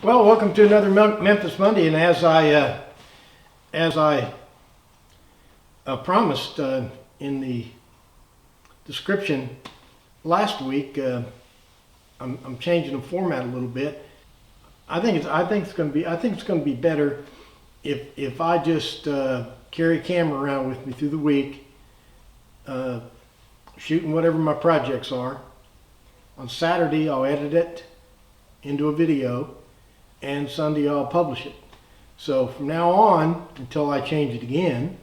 Well, welcome to another Memphis Monday, and as I promised in the description last week, I'm changing the format a little bit. I think it's going to be better if I just carry a camera around with me through the week, shooting whatever my projects are. On Saturday, I'll edit it into a video, and Sunday I'll publish it. So from now on, until I change it again,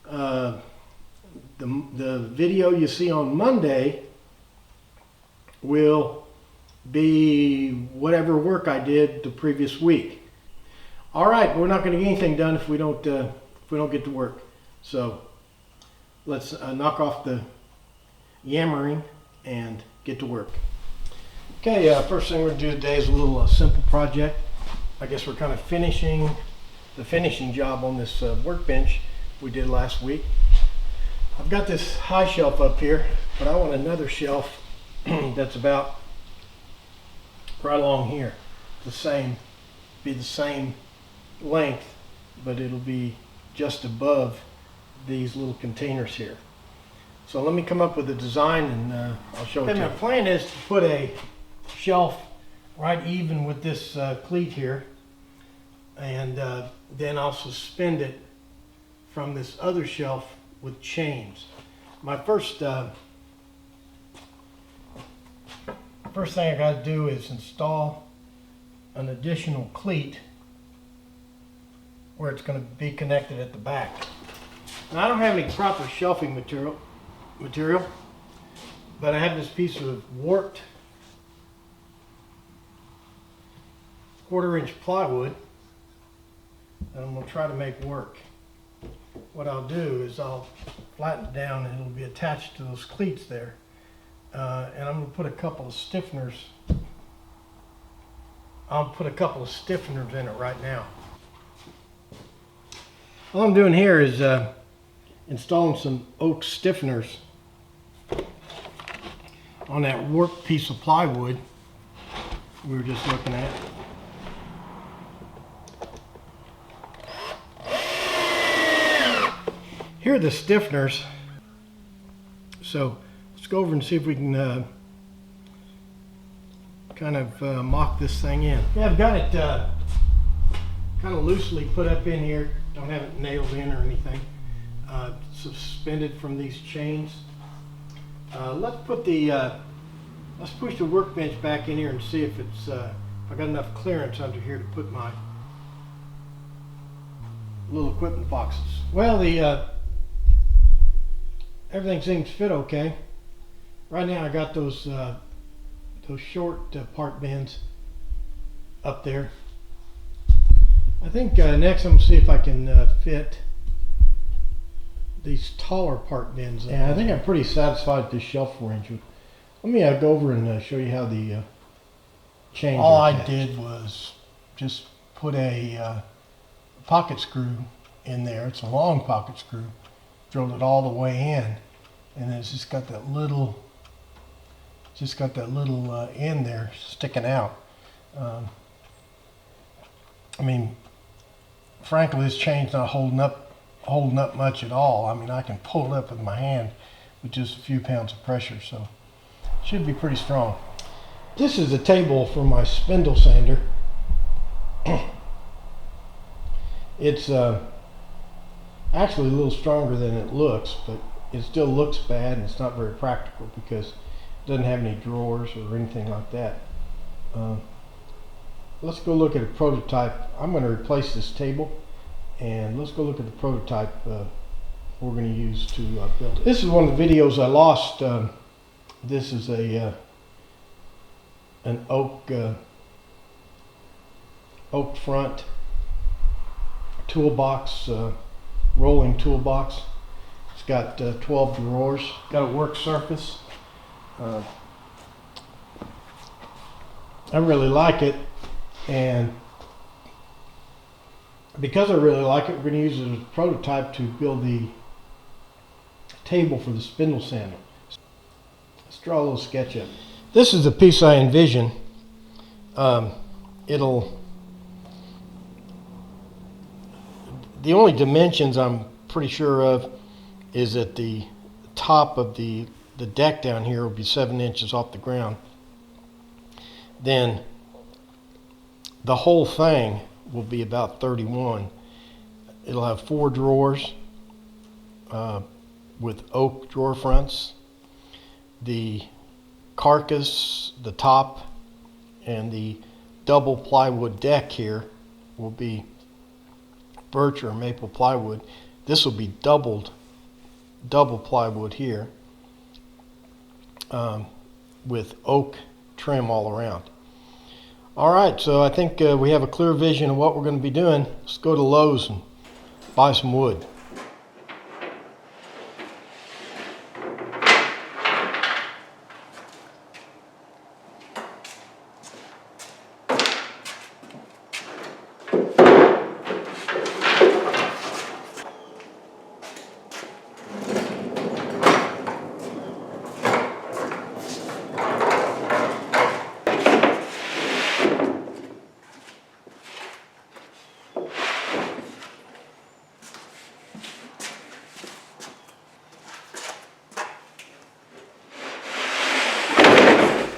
the video you see on Monday will be whatever work I did the previous week. All right, we're not going to get anything done if we don't get to work. So let's knock off the yammering and get to work. Okay, first thing we're going to do today is a little simple project. I guess we're kind of finishing the finishing job on this workbench we did last week. I've got this high shelf up here, but I want another shelf that's about right along here. Be the same length, but it'll be just above these little containers here. So let me come up with a design and I'll show it to you. My plan is to put a shelf right even with this cleat here, and then I'll suspend it from this other shelf with chains. My first thing I got to do is install an additional cleat where it's going to be connected at the back. Now, I don't have any proper shelving material, but I have this piece of warped 1/4-inch plywood that I'm going to try to make work. What I'll do is I'll flatten it down and it'll be attached to those cleats there. And I'm going to put a couple of stiffeners. I'll put a couple of stiffeners in it right now. All I'm doing here is installing some oak stiffeners on that warped piece of plywood we were just looking at. Here are the stiffeners. So let's go over and see if we can kind of mock this thing in. Yeah, I've got it kind of loosely put up in here. Don't have it nailed in or anything. Suspended from these chains. Let's push the workbench back in here and see if it's I got enough clearance under here to put my little equipment boxes. Well, everything seems to fit okay. Right now I got those short part bins up there. I think next I'm going to see if I can fit these taller part bins. Yeah, I think I'm pretty satisfied with this shelf arrangement. Let me go over and show you how the chains All are I attached. did was just put a pocket screw in there. It's a long pocket screw. Drilled it all the way in, and it's just got that little end there sticking out. I mean, frankly, this chain's not holding up much at all. I mean, I can pull it up with my hand with just a few pounds of pressure, so it should be pretty strong. This is a table for my spindle sander. It's actually a little stronger than it looks, but it still looks bad and it's not very practical because it doesn't have any drawers or anything like that. Let's go look at a prototype. I'm going to replace this table, and let's go look at the prototype we're going to use to build it. This is one of the videos I lost. This is an oak front toolbox, rolling toolbox. It's got 12 drawers. Got a work surface. I really like it, and because I really like it, we're going to use it as a prototype to build the table for the spindle sander. Let's draw a little sketch of it. This is the piece I envision. It'll the only dimensions I'm pretty sure of is at the top of the deck down here will be 7 inches off the ground. Then the whole thing will be about 31. It'll have 4 drawers with oak drawer fronts. The carcass, the top, and the double plywood deck here will be birch or maple plywood. This will be double plywood here with oak trim all around. All right, so I think we have a clear vision of what we're going to be doing. Let's go to Lowe's and buy some wood.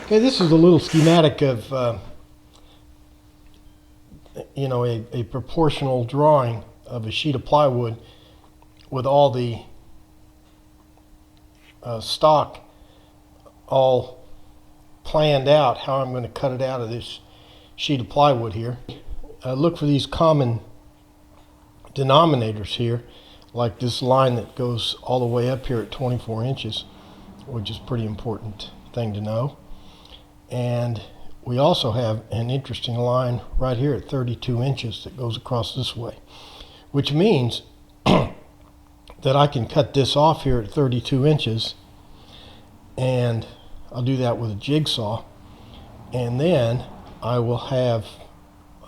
Okay, this is a little schematic of, a proportional drawing of a sheet of plywood with all the stock all planned out, how I'm going to cut it out of this sheet of plywood here. Look for these common denominators here, like this line that goes all the way up here at 24 inches, which is a pretty important thing to know. And we also have an interesting line right here at 32 inches that goes across this way, which means that I can cut this off here at 32 inches, and I'll do that with a jigsaw, and then I will have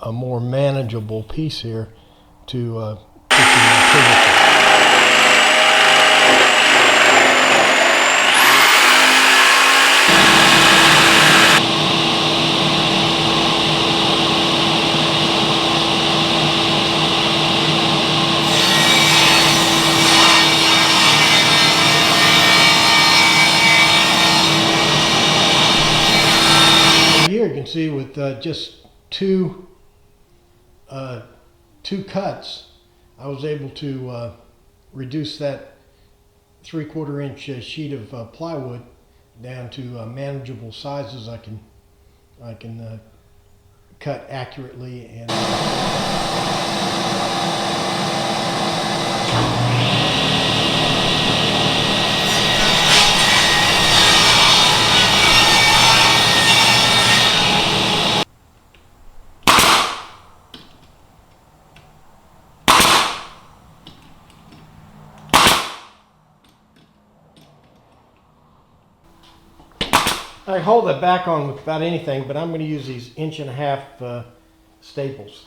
a more manageable piece here to put the material. You can see with just two cuts, I was able to reduce that 3/4 inch sheet of plywood down to manageable sizes. I can cut accurately and. I hold that back on with about anything, but I'm going to use these 1.5 inch staples.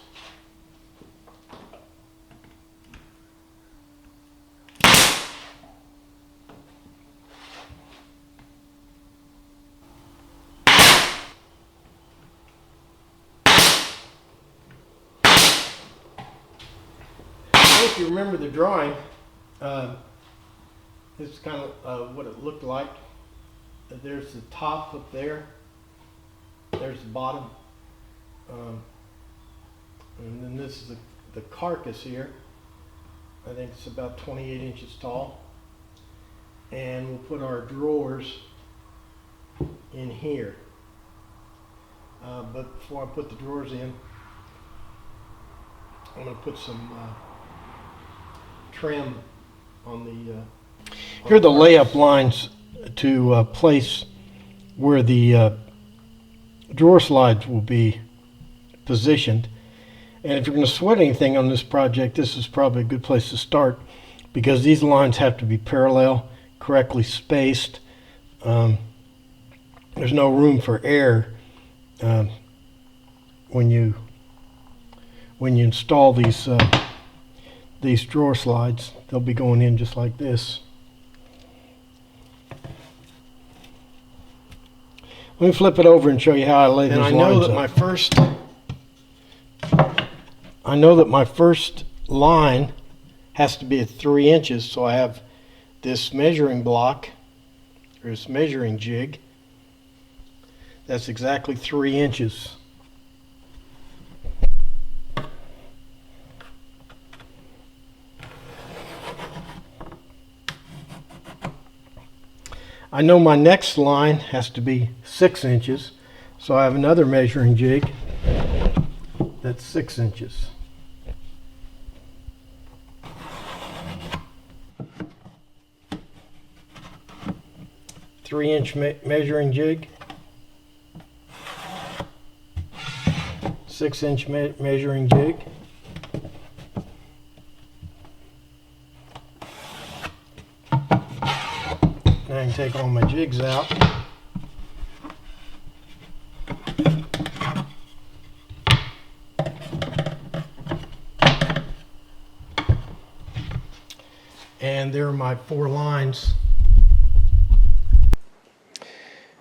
If you remember the drawing, this is kind of what it looked like. There's the top up there, there's the bottom, and then this is the carcass here. I think it's about 28 inches tall, and we'll put our drawers in here. But before I put the drawers in, I'm going to put some trim on the here are the layup lines to place where the drawer slides will be positioned. And if you're going to sweat anything on this project, this is probably a good place to start, because these lines have to be parallel, correctly spaced. There's no room for error when you install these drawer slides. They'll be going in just like this. Let me flip it over and show you how I lay these lines up. I know that my first line has to be at 3 inches. So I have this measuring block, or this measuring jig, that's exactly 3 inches. I know my next line has to be 6 inches, so I have another measuring jig that's 6 inches. Three-inch measuring jig, 6-inch measuring jig, now I can take all my jigs out. And there are my 4 lines.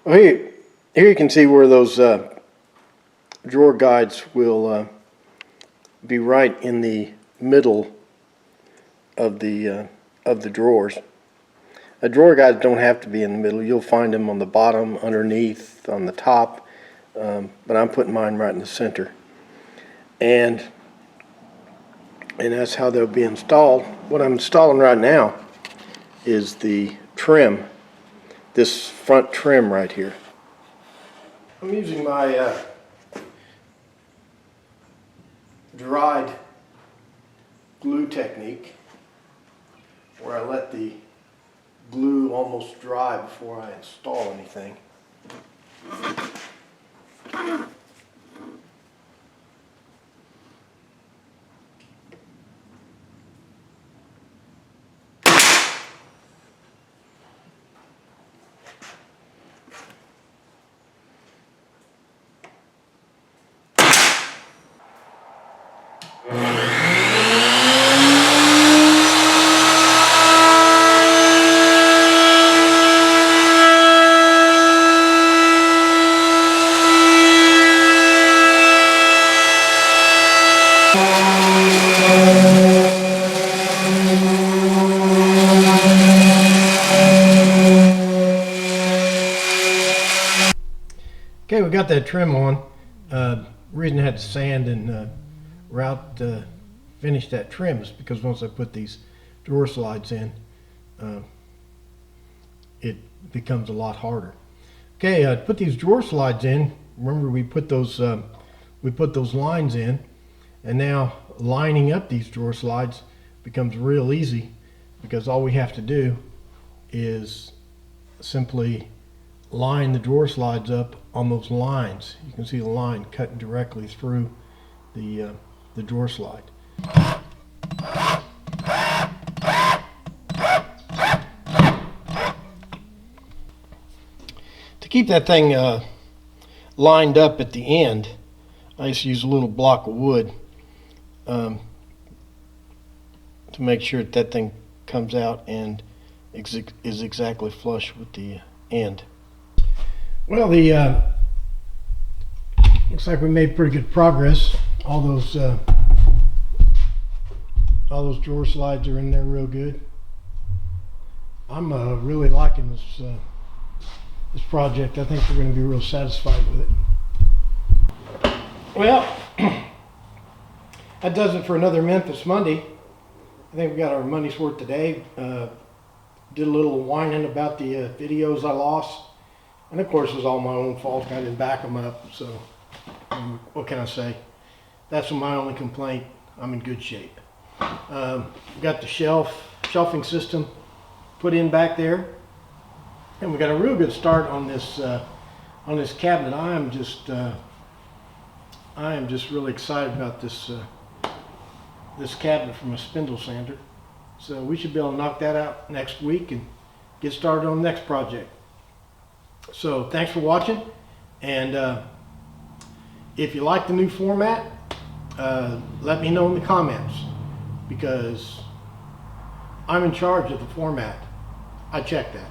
Well, here you can see where those drawer guides will be right in the middle of the drawers. Drawer guides don't have to be in the middle. You'll find them on the bottom, underneath, on the top, but I'm putting mine right in the center. And that's how they'll be installed. What I'm installing right now is the trim, this front trim right here. I'm using my dried glue technique, where I let the glue almost dry before I install anything. Okay, we got that trim on. Reason I had to sand and finish that trim is because once I put these drawer slides in, it becomes a lot harder. Okay, put these drawer slides in. Remember, we put those lines in, and now lining up these drawer slides becomes real easy, because all we have to do is simply line the drawer slides up on those lines. You can see the line cutting directly through the drawer slide. To keep that thing lined up at the end, I just use a little block of wood to make sure that thing comes out and is exactly flush with the end. Well, looks like we made pretty good progress. All those drawer slides are in there real good. I'm really liking this project. I think we're going to be real satisfied with it. Well, that does it for another Memphis Monday. I think we got our money's worth today. Did a little whining about the videos I lost. And of course, it was all my own fault. I didn't back them up, so what can I say? That's my only complaint. I'm in good shape. We got the shelving system put in back there, and we got a real good start on this cabinet. I am just really excited about this cabinet from a Spindle sander. So we should be able to knock that out next week and get started on the next project. So thanks for watching, and if you like the new format, let me know in the comments, because I'm in charge of the format. I check that,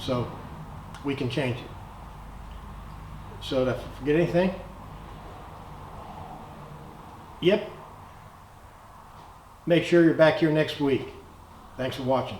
so we can change it. So did I forget anything? Yep. make sure you're back here next week. Thanks for watching.